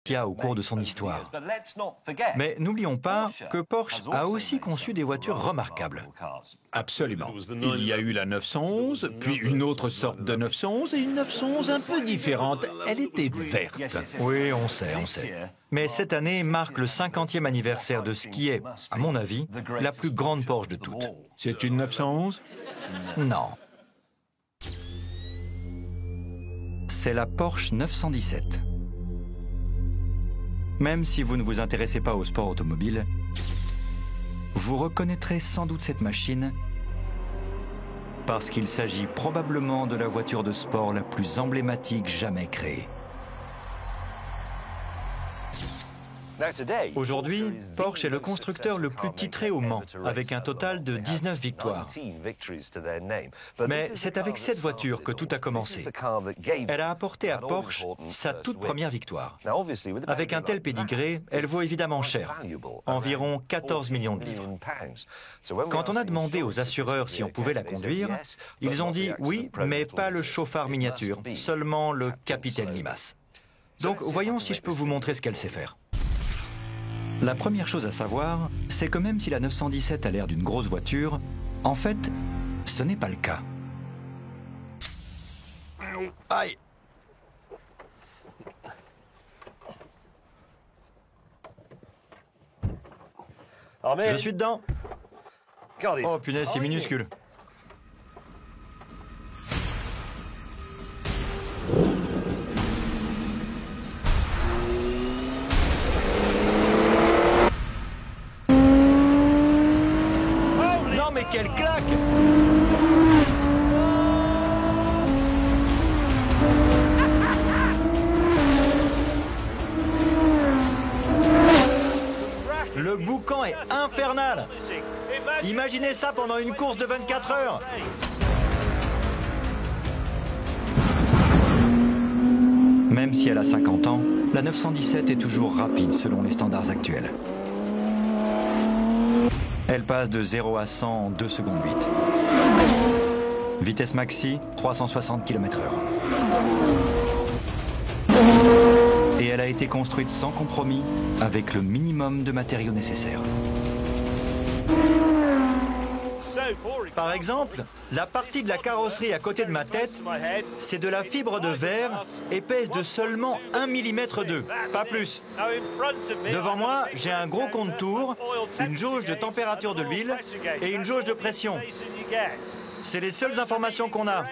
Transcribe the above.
qu'il y a au cours de son histoire. Mais n'oublions pas que Porsche a aussi conçu des voitures remarquables. Absolument. Il y a eu la 911, puis une autre sorte de 911 et une 911 un peu différente. Elle était verte. Oui, on sait. Mais cette année marque le 50e anniversaire de ce qui est, à mon avis, la plus grande Porsche de toutes. C'est une 911? Non. C'est la Porsche 917. Même si vous ne vous intéressez pas au sport automobile, vous reconnaîtrez sans doute cette machine parce qu'il s'agit probablement de la voiture de sport la plus emblématique jamais créée. Aujourd'hui, Porsche est le constructeur le plus titré au Mans, avec un total de 19 victoires. Mais c'est avec cette voiture que tout a commencé. Elle a apporté à Porsche sa toute première victoire. Avec un tel pédigré, elle vaut évidemment cher, environ 14 millions de livres. Quand on a demandé aux assureurs si on pouvait la conduire, ils ont dit oui, mais pas le chauffard miniature, seulement le capitaine Limace. Donc voyons si je peux vous montrer ce qu'elle sait faire. La première chose à savoir, c'est que même si la 917 a l'air d'une grosse voiture, en fait, ce n'est pas le cas. Aïe! Je suis dedans. Oh punaise, c'est minuscule. Mais quelle claque! Le boucan est infernal! Imaginez ça pendant une course de 24 heures! Même si elle a 50 ans, la 917 est toujours rapide selon les standards actuels. Elle passe de 0 à 100 en 2 secondes 8. Vitesse maxi, 360 km/h. Et elle a été construite sans compromis, avec le minimum de matériaux nécessaires. Par exemple, la partie de la carrosserie à côté de ma tête, c'est de la fibre de verre et pèse de seulement 1 mm d'eux, pas plus. Devant moi, j'ai un gros compte-tours, une jauge de température de l'huile et une jauge de pression. C'est les seules informations qu'on a.